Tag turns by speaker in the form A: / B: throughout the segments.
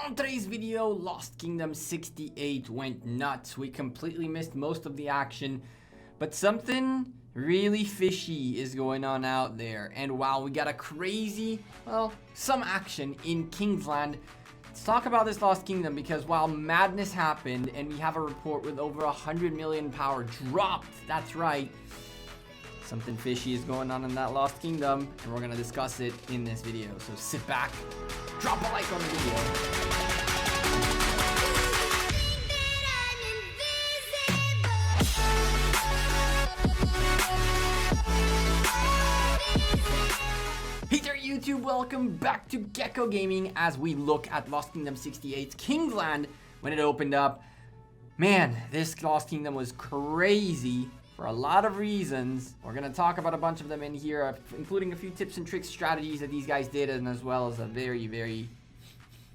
A: On today's video, Lost Kingdom 68 went nuts. We completely missed most of the action, but something really fishy is going on out there. And wow, we got a crazy, well, some action in Kingsland. Let's talk about this Lost Kingdom because while madness happened and we have a report with over 100 million power dropped, that's right, something fishy is going on in that Lost Kingdom, and we're going to discuss it in this video. So sit back, drop a like on the video. Hey there YouTube, welcome back to Gekko Gaming as we look at Lost Kingdom 68's Kingsland when it opened up. Man, this Lost Kingdom was crazy for a lot of reasons. We're going to talk about a bunch of them in here, including a few tips and tricks, strategies that these guys did, and as well as a very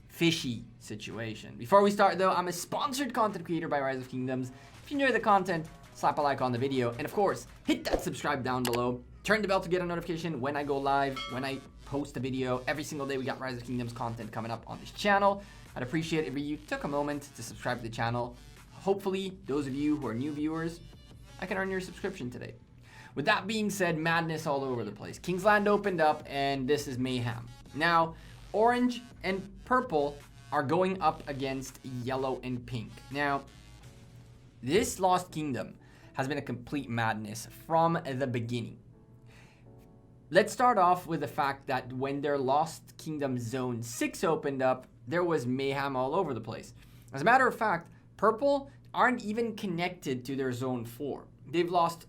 A: fishy situation. Before we start though, I'm a sponsored content creator by Rise of Kingdoms. If you enjoy the content, slap a like on the video, and of course, hit that subscribe down below. Turn the bell to get a notification when I go live, when I post a video. Every single day we got Rise of Kingdoms content coming up on this channel. I'd appreciate it if you took a moment to subscribe to the channel. Hopefully, those of you who are new viewers, I can earn your subscription today. With that being said, madness all over the place. Kingsland opened up and this is mayhem. Now, orange and purple are going up against yellow and pink. Now, this Lost Kingdom has been a complete madness from the beginning. Let's start off with the fact that when their Lost Kingdom Zone 6 opened up, there was mayhem all over the place. As a matter of fact, purple aren't even connected to their Zone 4. They've lost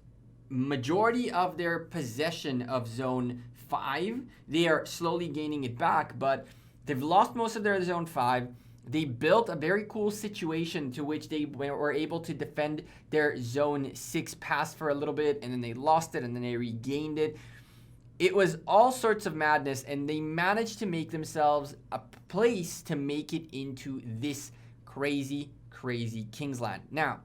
A: majority of their possession of Zone 5. They are slowly gaining it back, but they've lost most of their Zone 5. They built a very cool situation to which they were able to defend their Zone 6 pass for a little bit, and then they lost it, and then they regained it. It was all sorts of madness, and they managed to make themselves a place to make it into this crazy Kingsland. Now,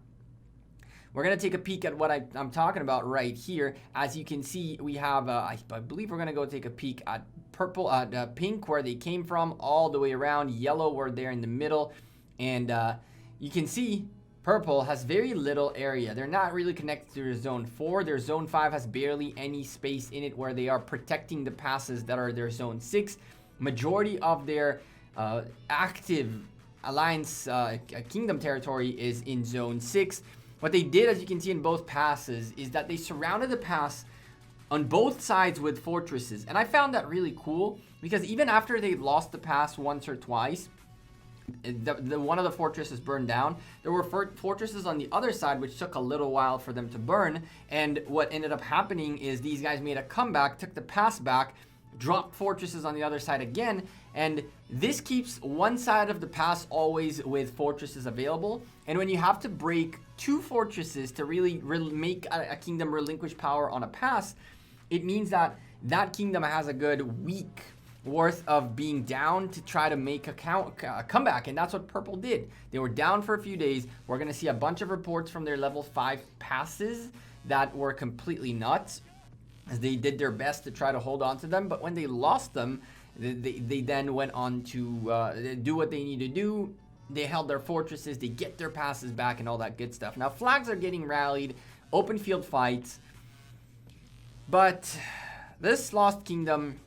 A: we're going to take a peek at what I'm talking about right here. As you can see, we have, I believe we're going to go take a peek at purple, pink, where they came from, all the way around. Yellow, were there in the middle. And you can see purple has very little area. They're not really connected to their Zone 4. Their Zone 5 has barely any space in it where they are protecting the passes that are their Zone 6. Majority of their active Alliance Kingdom territory is in Zone 6. What they did, as you can see in both passes, is that they surrounded the pass on both sides with fortresses. And I found that really cool because even after they lost the pass once or twice, one of the fortresses burned down. There were fortresses on the other side which took a little while for them to burn, and what ended up happening is these guys made a comeback, took the pass back, dropped fortresses on the other side again, and this keeps one side of the pass always with fortresses available. And when you have to break two fortresses to really make a kingdom relinquish power on a pass, it means that that kingdom has a good week worth of being down to try to make a comeback, and that's what purple did. They were down for a few days. We're going to see a bunch of reports from their level 5 passes that were completely nuts, as they did their best to try to hold on to them, but when they lost them, they then went on to do what they need to do. They held their fortresses, they get their passes back, and all that good stuff. Now, flags are getting rallied, open field fights, but this Lost Kingdom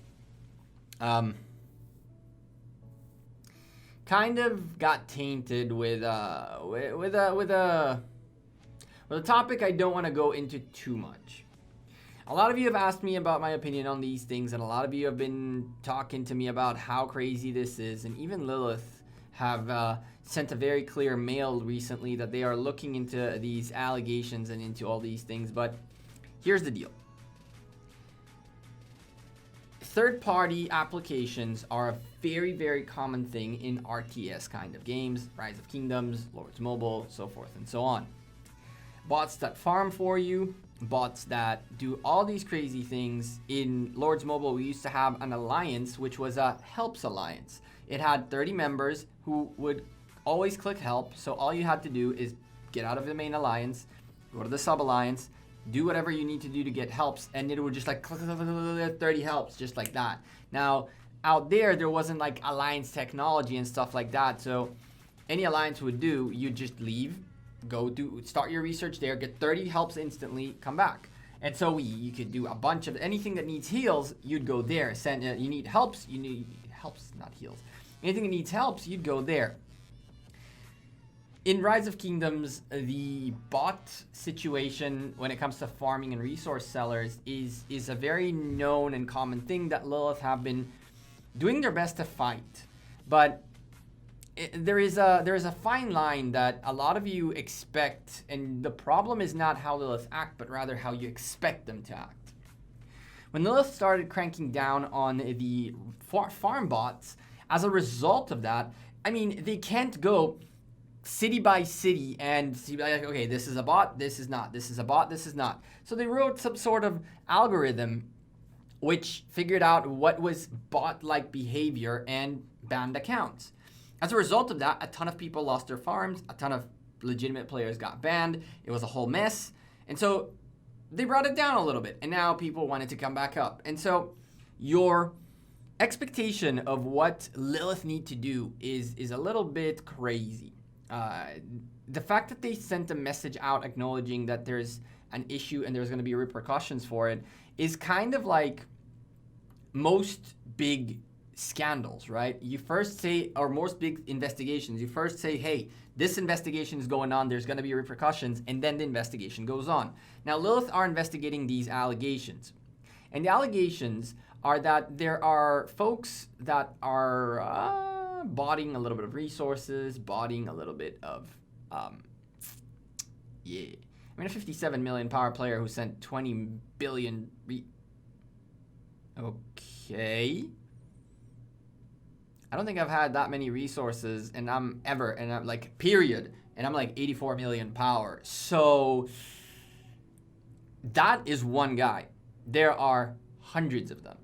A: kind of got tainted with a topic I don't want to go into too much. A lot of you have asked me about my opinion on these things, and a lot of you have been talking to me about how crazy this is, and even Lilith have sent a very clear mail recently that they are looking into these allegations and into all these things. But here's the deal. Third-party applications are a very common thing in RTS kind of games, Rise of Kingdoms, Lords Mobile, so forth and so on. Bots that farm for you, bots that do all these crazy things. In Lords Mobile, we used to have an alliance, which was a helps alliance. It had 30 members who would always click help, so all you had to do is get out of the main alliance, go to the sub-alliance, do whatever you need to do to get helps, and it would just like 30 helps just like that. Now, out there wasn't like alliance technology and stuff like that. So any alliance would do, you just leave, start your research there, get 30 helps instantly, come back. And so you could do a bunch of anything that needs heals, you'd go there. You need helps, not heals. Anything that needs helps, you'd go there. In Rise of Kingdoms, the bot situation when it comes to farming and resource sellers is a very known and common thing that Lilith have been doing their best to fight. But there is a fine line that a lot of you expect, and the problem is not how Lilith act, but rather how you expect them to act. When Lilith started cranking down on the farm bots, as a result of that, I mean, they can't go city by city and see like, okay, this is a bot, this is not, this is a bot, this is not. So they wrote some sort of algorithm which figured out what was bot-like behavior and banned accounts. As a result of that, a ton of people lost their farms, a ton of legitimate players got banned, it was a whole mess, and so they brought it down a little bit, and now people wanted to come back up. And so your expectation of what Lilith need to do is a little bit crazy. The fact that they sent a message out acknowledging that there's an issue and there's going to be repercussions for it is kind of like most big scandals, right? You first say, or most big investigations, you first say, hey, this investigation is going on, there's going to be repercussions, and then the investigation goes on. Now, Lilith are investigating these allegations. And the allegations are that there are folks that are botting a little bit of resources, botting a little bit of, yeah. I mean, a 57 million power player who sent 20 billion okay. I don't think I've had that many resources, and I'm like, period. And I'm like 84 million power. So that is one guy. There are hundreds of them.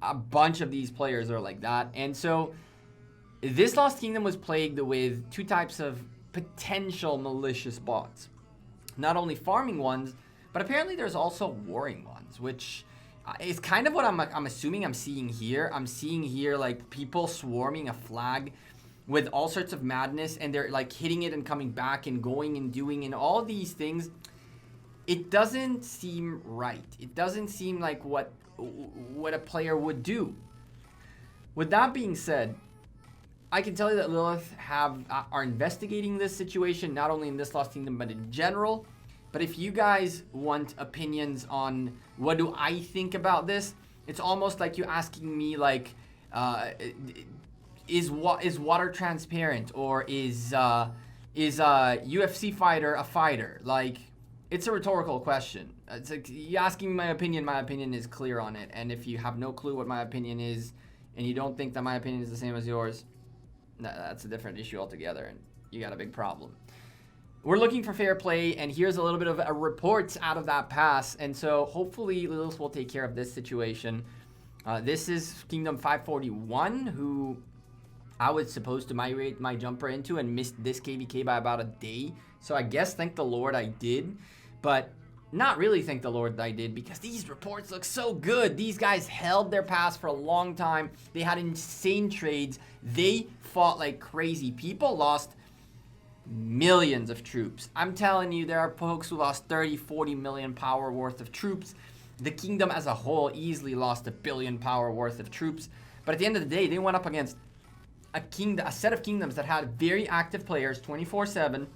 A: A bunch of these players are like that. And so this Lost Kingdom was plagued with two types of potential malicious bots. Not only farming ones, but apparently there's also warring ones, which is kind of what I'm assuming I'm seeing here. I'm seeing here like people swarming a flag with all sorts of madness, and they're like hitting it and coming back and going and doing and all these things. It doesn't seem right. It doesn't seem like what a player would do. With that being said, I can tell you that Lilith are investigating this situation, not only in this Lost Kingdom, but in general. But if you guys want opinions on what do I think about this, it's almost like you asking me like, is water transparent, or is a UFC fighter a fighter? Like, it's a rhetorical question. It's like you asking me my opinion is clear on it. And if you have no clue what my opinion is, and you don't think that my opinion is the same as yours, that's a different issue altogether, and you got a big problem. We're looking for fair play, and here's a little bit of a report out of that pass, and so hopefully Lilith will take care of this situation. This is Kingdom 541, who I was supposed to migrate my jumper into and missed this KVK by about a day, so I guess thank the Lord I did, but not really thank the Lord that I did, because these reports look so good. These guys held their pass for a long time. They had insane trades. They fought like crazy. People lost millions of troops. I'm telling you, there are folks who lost 30, 40 million power worth of troops. The kingdom as a whole easily lost 1 billion power worth of troops. But at the end of the day, they went up against a set of kingdoms that had very active players 24/7.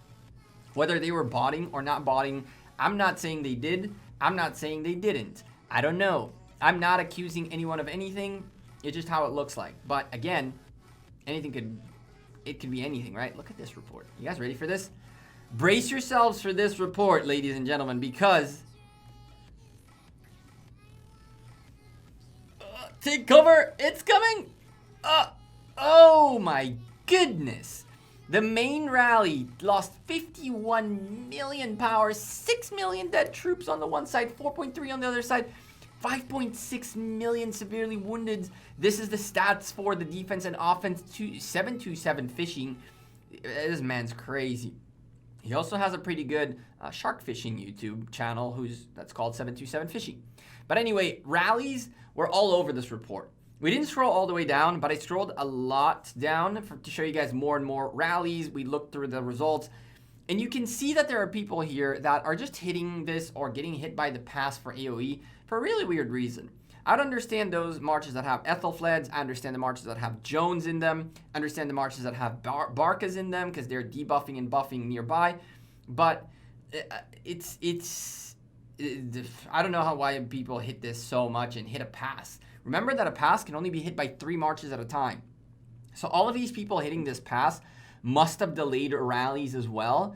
A: Whether they were botting or not botting, I'm not saying they did. I'm not saying they didn't. I don't know. I'm not accusing anyone of anything. It's just how it looks like. But again, anything could be anything, right? Look at this report. You guys ready for this? Brace yourselves for this report, ladies and gentlemen, because take cover. It's coming. Oh my goodness. The main rally lost 51 million power, 6 million dead troops on the one side, 4.3 on the other side, 5.6 million severely wounded. This is the stats for the defense and offense. 727 fishing. This man's crazy. He also has a pretty good shark fishing YouTube channel that's called 727 Fishing. But anyway, rallies were all over this report. We didn't scroll all the way down, but I scrolled a lot down to show you guys more and more rallies. We looked through the results, and you can see that there are people here that are just hitting this or getting hit by the pass for AoE for a really weird reason. I'd understand those marches that have Ethelfleds. I understand the marches that have Jones in them. I understand the marches that have Barcas in them because they're debuffing and buffing nearby. But I don't know why people hit this so much and hit a pass. Remember that a pass can only be hit by 3 marches at a time. So all of these people hitting this pass must have delayed rallies as well.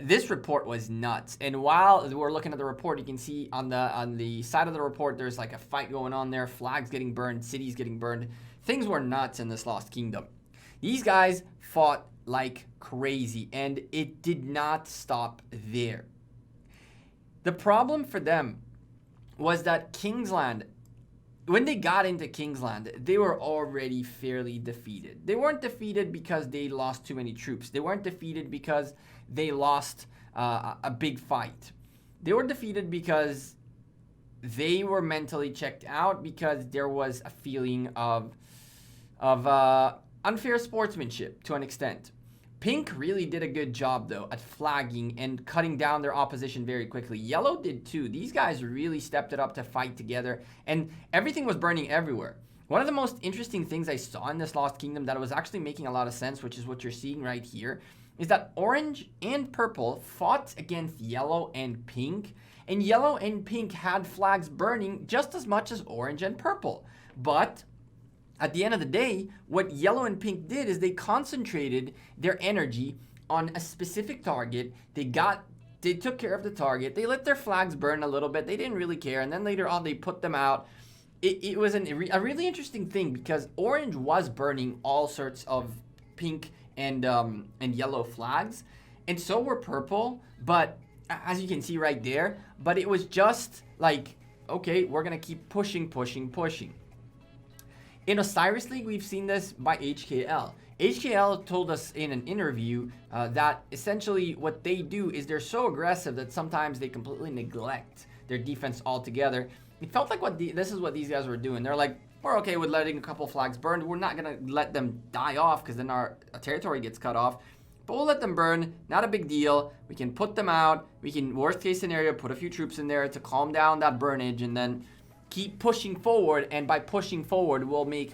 A: This report was nuts. And while we're looking at the report, you can see on the side of the report, there's like a fight going on there. Flags getting burned, cities getting burned. Things were nuts in this Lost Kingdom. These guys fought like crazy, and it did not stop there. The problem for them was that Kingsland, when they got into Kingsland, they were already fairly defeated. They weren't defeated because they lost too many troops. They weren't defeated because they lost a big fight. They were defeated because they were mentally checked out, because there was a feeling of unfair sportsmanship to an extent. Pink really did a good job, though, at flagging and cutting down their opposition very quickly. Yellow did too. These guys really stepped it up to fight together, and everything was burning everywhere. One of the most interesting things I saw in this Lost Kingdom that was actually making a lot of sense, which is what you're seeing right here, is that orange and purple fought against yellow and pink, and yellow and pink had flags burning just as much as orange and purple. But at the end of the day, what yellow and pink did is they concentrated their energy on a specific target. They took care of the target. They let their flags burn a little bit. They didn't really care. And then later on, they put them out. It was a really interesting thing, because orange was burning all sorts of pink and yellow flags. And so were purple. But as you can see right there, but it was just like, okay, we're going to keep pushing. In Osiris League, we've seen this by HKL. HKL told us in an interview that essentially what they do is they're so aggressive that sometimes they completely neglect their defense altogether. It felt like this is what these guys were doing. They're like, we're okay with letting a couple flags burn. We're not going to let them die off, because then our territory gets cut off. But we'll let them burn. Not a big deal. We can put them out. We can, worst case scenario, put a few troops in there to calm down that burnage, and then keep pushing forward. And by pushing forward, we'll make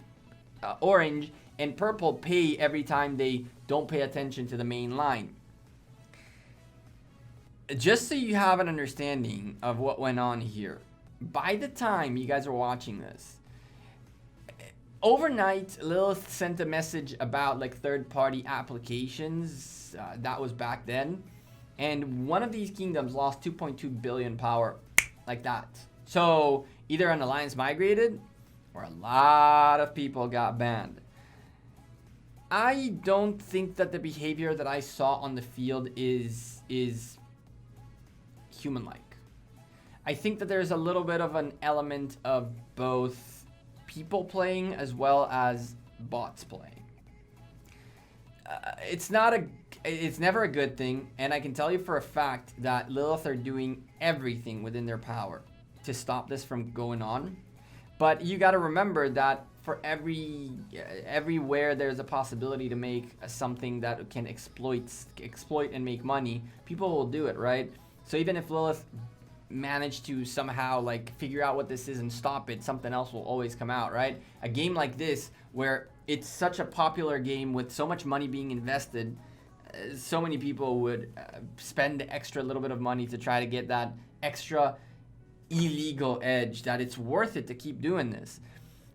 A: orange and purple pay every time they don't pay attention to the main line. Just so you have an understanding of what went on here, by the time you guys are watching this, overnight, Lilith sent a message about like third-party applications. That was back then. And one of these kingdoms lost 2.2 billion power like that. So either an alliance migrated or a lot of people got banned. I don't think that the behavior that I saw on the field is human-like. I think that there's a little bit of an element of both people playing as well as bots playing. It's never a good thing, and I can tell you for a fact that Lilith are doing everything within their power to stop this from going on. But you got to remember that for everywhere there's a possibility to make something that can exploit and make money, people will do it, right? So even if Lilith managed to somehow like figure out what this is and stop it, something else will always come out, right? A game like this, where it's such a popular game with so much money being invested, so many people would spend the extra little bit of money to try to get that extra illegal edge, that it's worth it to keep doing this.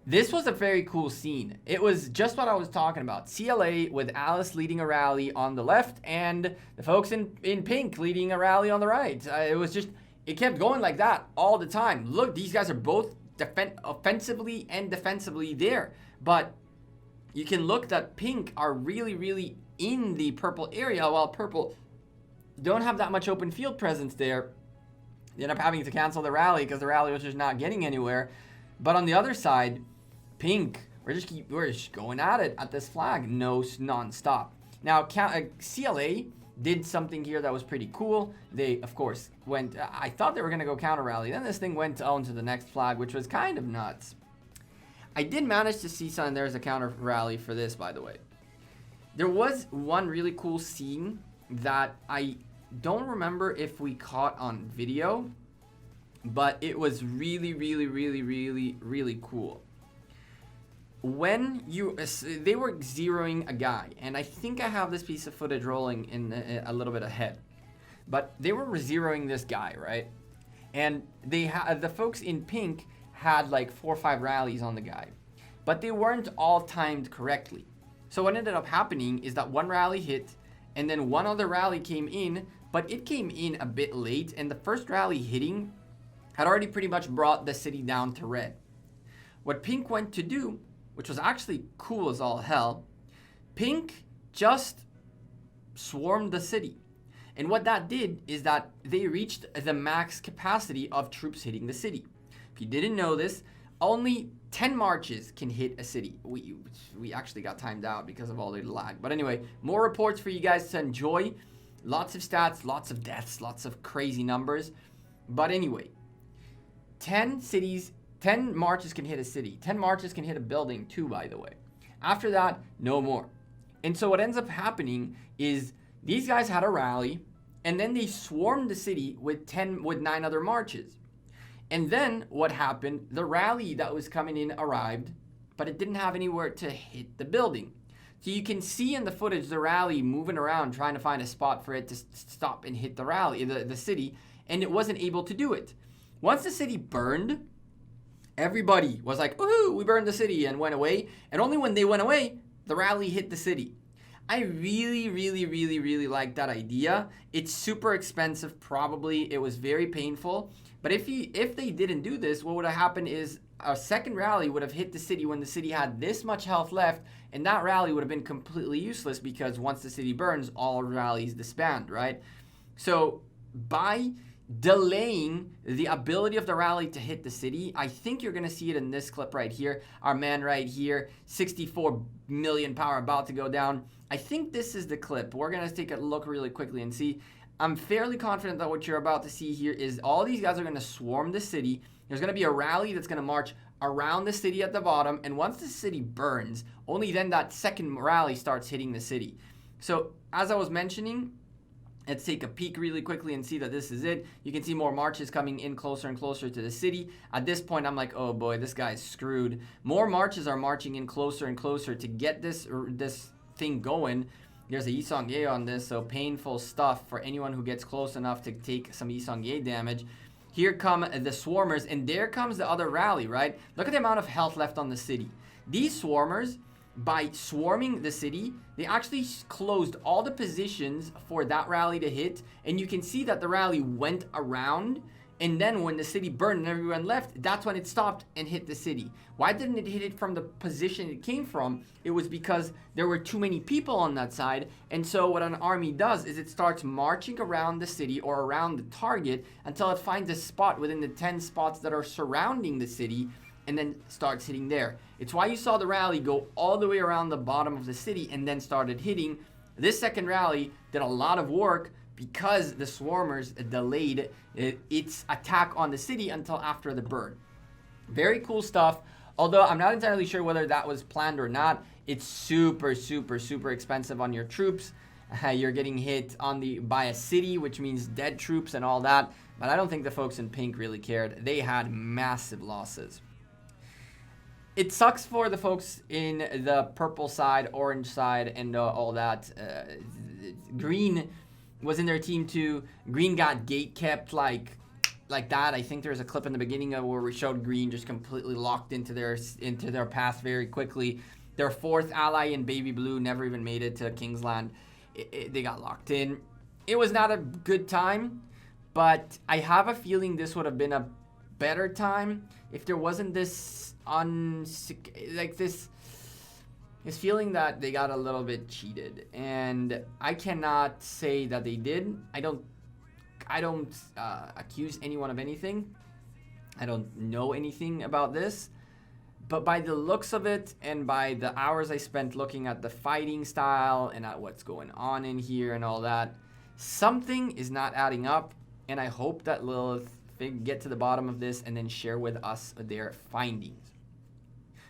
A: This was a very cool scene. It was just what I was talking about. CLA with Alice leading a rally on the left and the folks in pink leading a rally on the right. It kept going like that all the time. Look, these guys are both offensively and defensively there. But you can look that pink are really, really in the purple area, while purple don't have that much open field presence there. They end up having to cancel the rally because the rally was just not getting anywhere. But on the other side, pink, we're just going at it at this flag, non-stop. Now, CLA did something here that was pretty cool. They, of course, I thought they were going to go counter rally. Then this thing went on to the next flag, which was kind of nuts. I did manage to see some. There's a counter rally for this, by the way. There was one really cool scene that I don't remember if we caught on video, but it was really, really, really, really, really cool. When they were zeroing a guy, and I think I have this piece of footage rolling in a little bit ahead, but they were zeroing this guy, right? And the folks in pink had like 4 or 5 rallies on the guy, but they weren't all timed correctly. So what ended up happening is that one rally hit, and then one other rally came in, but it came in a bit late, and the first rally hitting had already pretty much brought the city down to red. What pink went to do, which was actually cool as all hell, pink just swarmed the city. And what that did is that they reached the max capacity of troops hitting the city. If you didn't know this, only 10 marches can hit a city. We actually got timed out because of all the lag. But anyway, more reports for you guys to enjoy. Lots of stats, lots of deaths, lots of crazy numbers. But anyway, 10 marches can hit a city. 10 marches can hit a building too, by the way. After that, no more. And so what ends up happening is these guys had a rally, and then they swarmed the city with 9 other marches. And then what happened, the rally that was coming in arrived, but it didn't have anywhere to hit the building. So you can see in the footage the rally moving around trying to find a spot for it to stop and hit the rally, the city, and it wasn't able to do it. Once the city burned, everybody was like, "Woohoo, we burned the city," and went away. And only when they went away, the rally hit the city. I really, really, really, really like that idea. It's super expensive, probably. It was very painful. But if they didn't do this, what would have happened is a second rally would have hit the city when the city had this much health left, and that rally would have been completely useless because once the city burns, all rallies disband, right? So by delaying the ability of the rally to hit the city, I think you're going to see it in this clip right here. Our man right here, 64 million power about to go down. I think this is the clip. We're going to take a look really quickly and see. I'm fairly confident that what you're about to see here is all these guys are going to swarm the city. There's going to be a rally that's going to march around the city at the bottom, and once the city burns, only then that second rally starts hitting the city. So as I was mentioning, let's take a peek really quickly and see that this is it. You can see more marches coming in closer and closer to the city. At this point, I'm like, oh boy, this guy's screwed. More marches are marching in closer and closer to get this thing going. There's a Isongye on this, so painful stuff for anyone who gets close enough to take some Isongye damage. Here come the swarmers, and there comes the other rally, right? Look at the amount of health left on the city. These swarmers, by swarming the city, they actually closed all the positions for that rally to hit, and you can see that the rally went around, and then when the city burned and everyone left, that's when it stopped and hit the city. Why didn't it hit it from the position it came from? It was because there were too many people on that side, and so what an army does is it starts marching around the city or around the target until it finds a spot within the 10 spots that are surrounding the city, and then starts hitting there. It's why you saw the rally go all the way around the bottom of the city and then started hitting. This second rally did a lot of work because the swarmers delayed its attack on the city until after the burn. Very cool stuff. Although I'm not entirely sure whether that was planned or not. It's super, super, super expensive on your troops. You're getting hit by a city, which means dead troops and all that. But I don't think the folks in pink really cared. They had massive losses. It sucks for the folks in the purple side, orange side, and all that. Green was in their team too. Green got gate kept like that. I think there's a clip in the beginning of where we showed Green just completely locked into their path very quickly. Their fourth ally in baby blue never even made it to Kingsland. They got locked in. It was not a good time, but I have a feeling this would have been a better time if there wasn't this this feeling that they got a little bit cheated, and I cannot say that they did. I don't accuse anyone of anything. I don't know anything about this, but by the looks of it and by the hours I spent looking at the fighting style and at what's going on in here and all that, something is not adding up, and I hope that Lilith get to the bottom of this and then share with us their findings.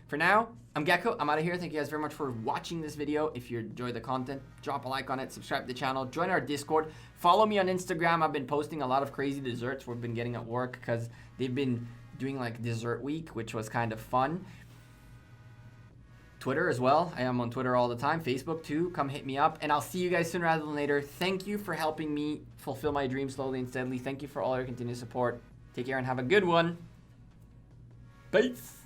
A: For For now, I'm Gekko. I'm out of here. Thank you guys very much for watching this video. If you enjoyed the content, drop a like on it, subscribe to the channel, join our Discord, follow me on Instagram. I've been posting a lot of crazy desserts we've been getting at work because they've been doing like dessert week, which was kind of fun. Twitter as well. I am on Twitter all the time. Facebook too. Come hit me up. And I'll see you guys sooner rather than later. Thank you for helping me fulfill my dreams slowly and steadily. Thank you for all your continued support. Take care and have a good one. Peace.